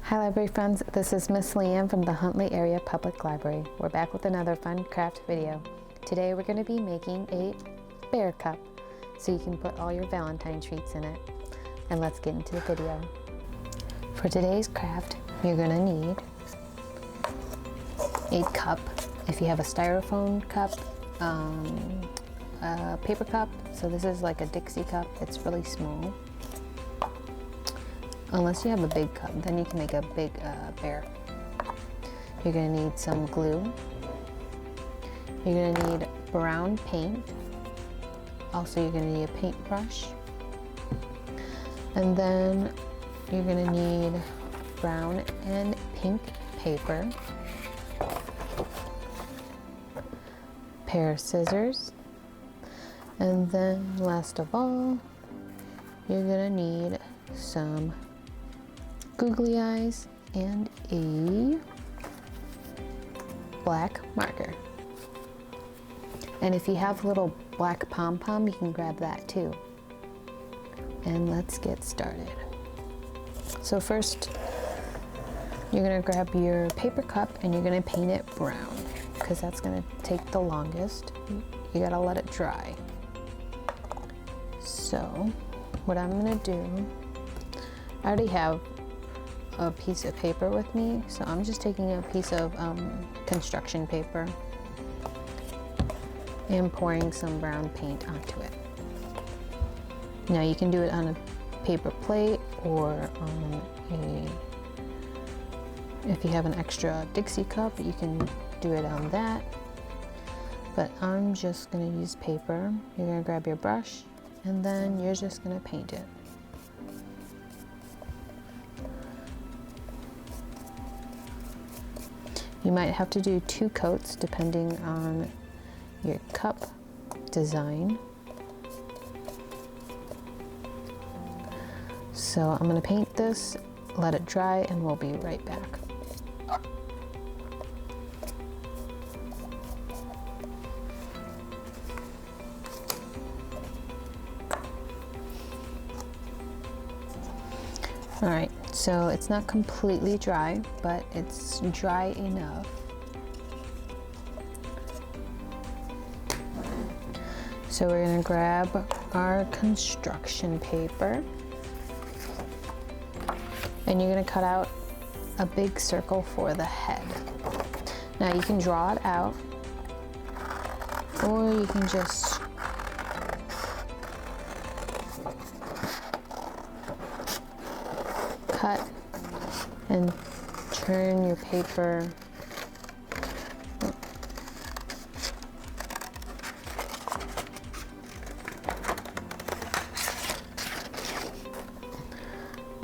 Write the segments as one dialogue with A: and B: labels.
A: Hi library friends, this is Miss Leanne from the Huntley Area Public Library. We're back with another fun craft video. Today we're going to be making a bear cup so you can put all your Valentine treats in it. And let's get into the video. For today's craft, you're going to need a cup. If you have a styrofoam cup, a paper cup, so this is like a Dixie cup, it's really small. Unless you have a big cup, then you can make a big bear. You're going to need some glue. You're going to need brown paint. Also, you're going to need a paintbrush. And then you're going to need brown and pink paper, pair of scissors, and then last of all, you're going to need some googly eyes and a black marker. And if you have a little black pom-pom, you can grab that too. And let's get started. So first, you're gonna grab your paper cup and you're gonna paint it brown because that's gonna take the longest. You gotta let it dry. So what I'm gonna do, I already have a piece of paper with me, so I'm just taking a piece of construction paper and pouring some brown paint onto it. Now you can do it on a paper plate or on if you have an extra Dixie cup, you can do it on that. But I'm just gonna use paper. You're gonna grab your brush and then you're just gonna paint it. You might have to do 2 coats depending on your cup design. So I'm going to paint this, let it dry, and we'll be right back. Alright, so it's not completely dry, but it's dry enough. So we're going to grab our construction paper and you're going to cut out a big circle for the head. Now you can draw it out or you can just cut and turn your paper.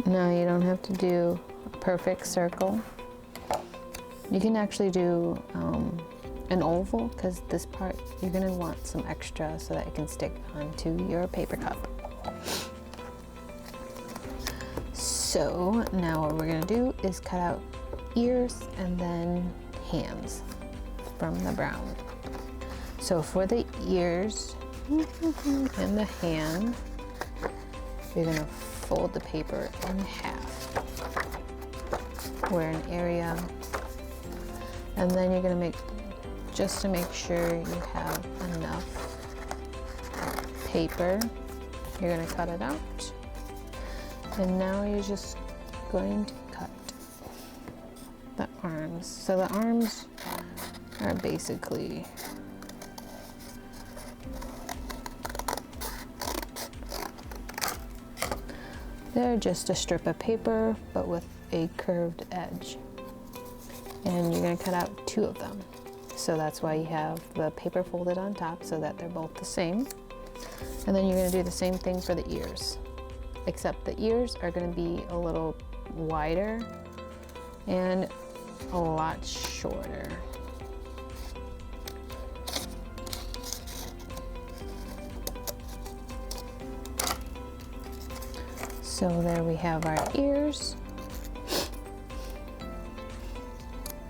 A: No, you don't have to do a perfect circle. You can actually do an oval because this part you're going to want some extra so that it can stick onto your paper cup. So now what we're going to do is cut out ears and then hands from the brown. So for the ears and the hand, you're going to fold the paper in half where an area, and then you're going to make, just to make sure you have enough paper, you're going to cut it out. And now you're just going to cut the arms. So the arms are basically they're just a strip of paper, but with a curved edge. And you're going to cut out 2 of them. So that's why you have the paper folded on top so that they're both the same. And then you're going to do the same thing for the ears. Except the ears are going to be a little wider and a lot shorter. So there we have our ears.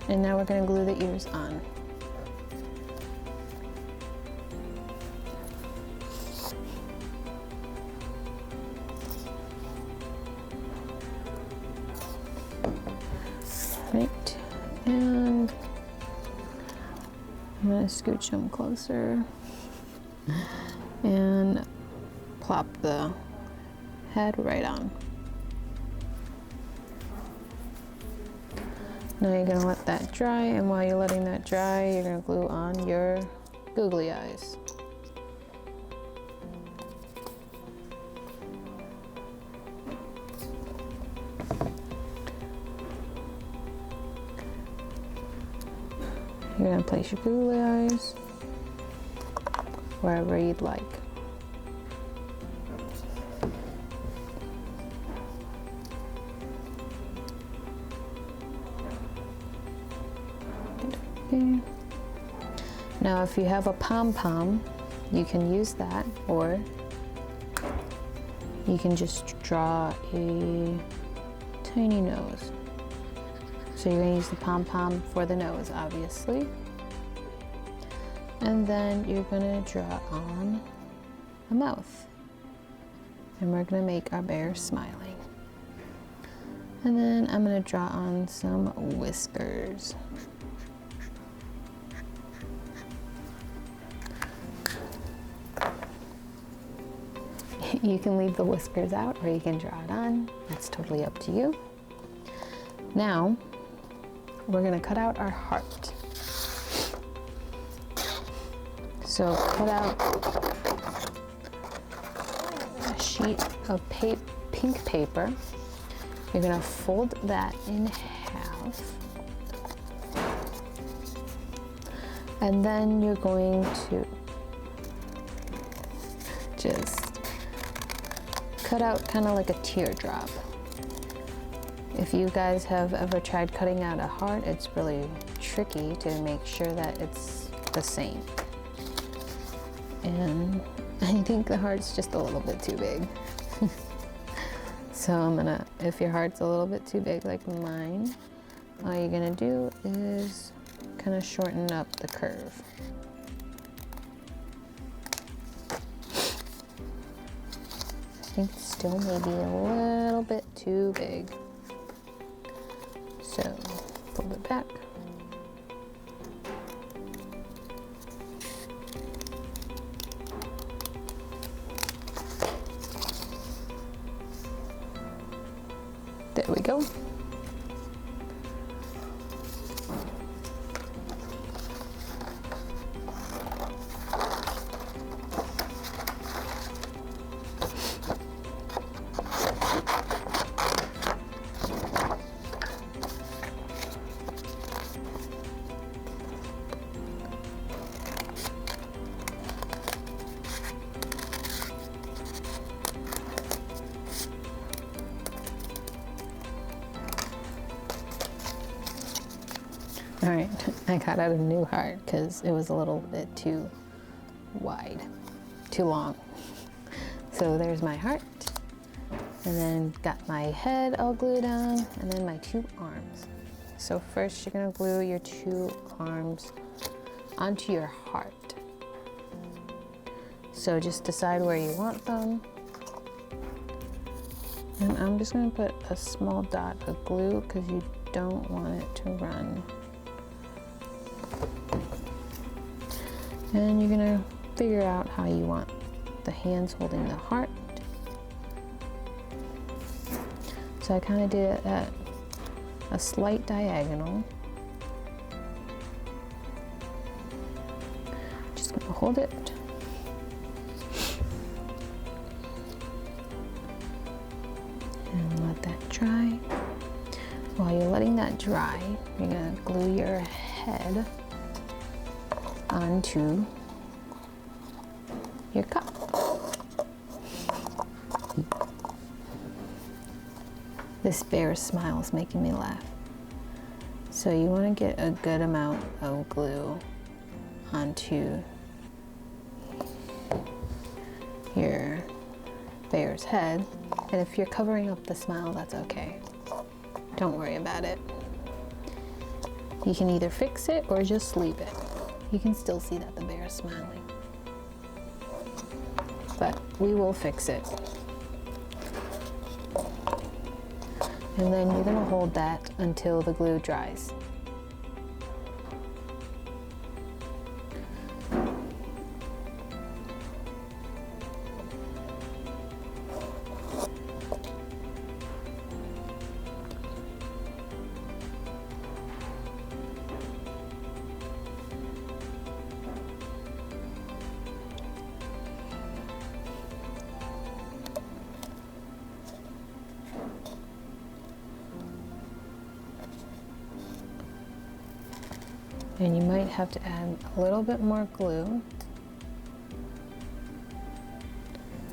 A: And now we're going to glue the ears on. Right, and I'm gonna scooch them closer and plop the head right on. Now you're gonna let that dry, and while you're letting that dry, you're gonna glue on your googly eyes. You're gonna place your googly eyes wherever you'd like. Okay. Now if you have a pom-pom, you can use that, or you can just draw a tiny nose. So you're gonna use the pom-pom for the nose, obviously. And then you're gonna draw on a mouth. And we're gonna make our bear smiling. And then I'm gonna draw on some whiskers. You can leave the whiskers out or you can draw it on. That's totally up to you. Now, we're gonna cut out our heart. So cut out a sheet of pink paper. You're gonna fold that in half. And then you're going to just cut out kind of like a teardrop. If you guys have ever tried cutting out a heart, it's really tricky to make sure that it's the same. And I think the heart's just a little bit too big. So if your heart's a little bit too big like mine, all you're gonna do is kind of shorten up the curve. I think it's still maybe a little bit too big. So fold it back. There we go. All right, I got out a new heart because it was a little bit too wide, too long. So there's my heart, and then got my head all glued on, and then my two arms. So first you're gonna glue your two arms onto your heart. So just decide where you want them. And I'm just gonna put a small dot of glue because you don't want it to run. And you're gonna figure out how you want the hands holding the heart. So I kind of did it at a slight diagonal. Just gonna hold it. And let that dry. While you're letting that dry, you're gonna glue your head onto your cup. This bear smile is making me laugh. So you want to get a good amount of glue onto your bear's head. And if you're covering up the smile, that's okay. Don't worry about it. You can either fix it or just leave it. You can still see that the bear is smiling. But we will fix it. And then you're gonna hold that until the glue dries. And you might have to add a little bit more glue,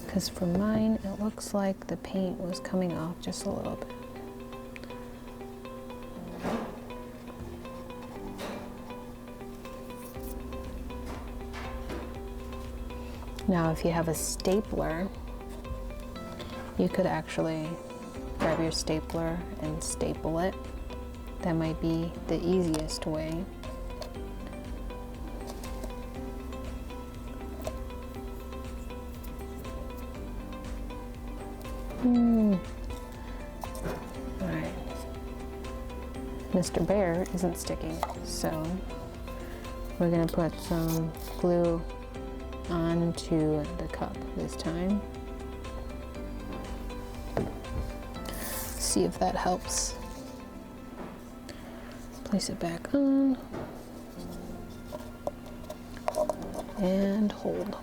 A: because for mine it looks like the paint was coming off just a little bit. Now if you have a stapler, you could actually grab your stapler and staple it. That might be the easiest way. Alright. Mr. Bear isn't sticking, so we're going to put some glue onto the cup this time. See if that helps. Place it back on and hold.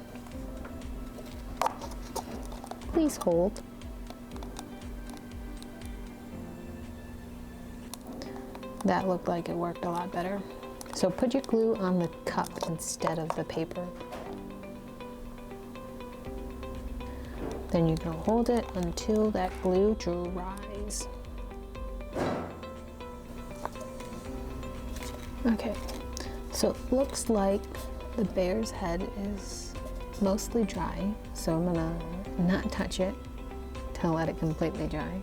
A: Please hold. That looked like it worked a lot better. So put your glue on the cup instead of the paper. Then you're going to hold it until that glue dries. Okay, so it looks like the bear's head is mostly dry, so I'm gonna not touch it to let it completely dry,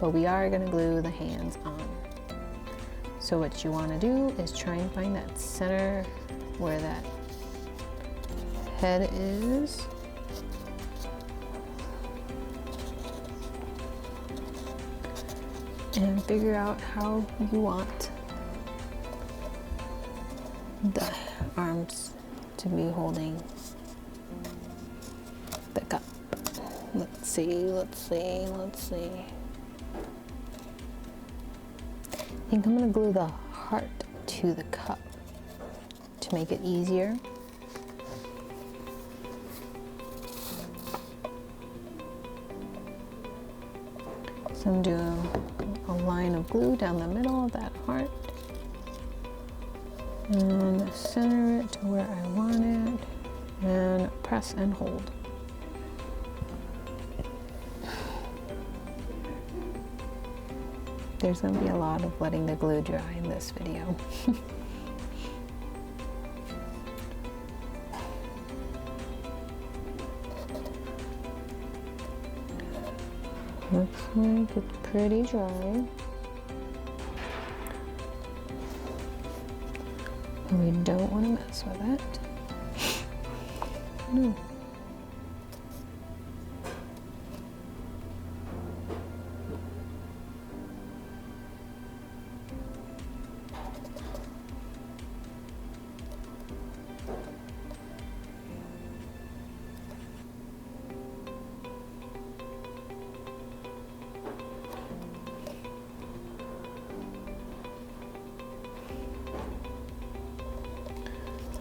A: but we are gonna glue the hands on. So what you wanna do is try and find that center where that head is. And figure out how you want the arms to be holding the cup. Let's see. I think I'm gonna glue the heart to the cup to make it easier. So I'm doing a line of glue down the middle of that heart and center it to where I want it and press and hold. There's going to be a lot of letting the glue dry in this video. Looks like it's pretty dry. And we don't want to mess with it. No.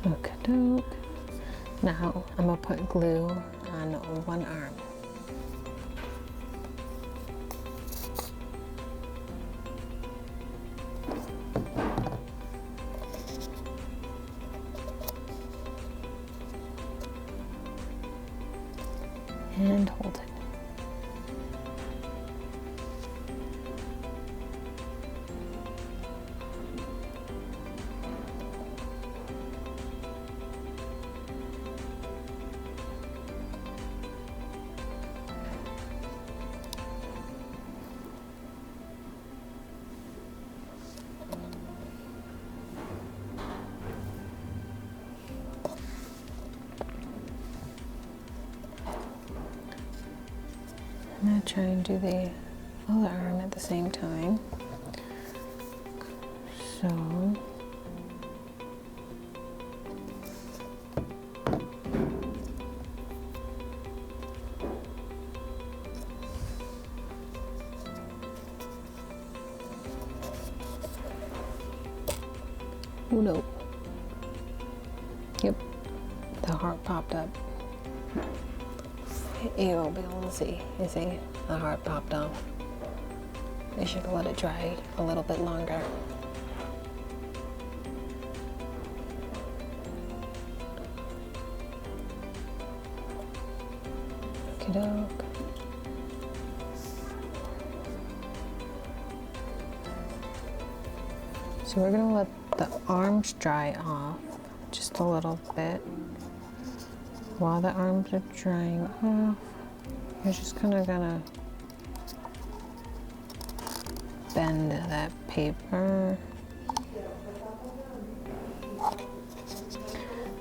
A: Okey-doke. Now I'm gonna put glue on one arm. And hold it. I'm going to try and do the other arm at the same time. So oh no. Yep, the heart popped up. You'll be able to see. You see, the heart popped off. You should let it dry a little bit longer. Okey-doke. So we're gonna let the arms dry off just a little bit. While the arms are drying off, you're just kind of gonna bend that paper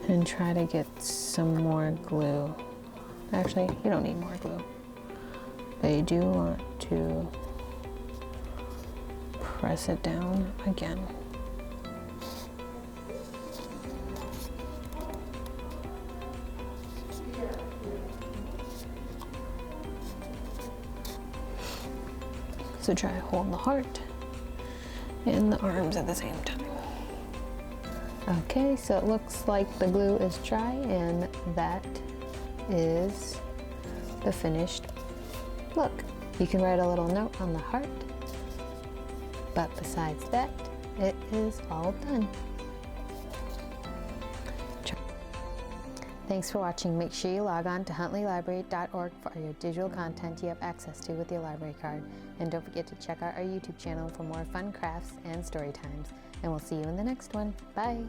A: and try to get some more glue. Actually, you don't need more glue, but you do want to press it down again. So try to hold the heart and the arms at the same time. Okay, so it looks like the glue is dry, and that is the finished look. You can write a little note on the heart, but besides that, it is all done. Thanks for watching. Make sure you log on to huntleylibrary.org for all your digital content you have access to with your library card. And don't forget to check out our YouTube channel for more fun crafts and story times. And we'll see you in the next one. Bye!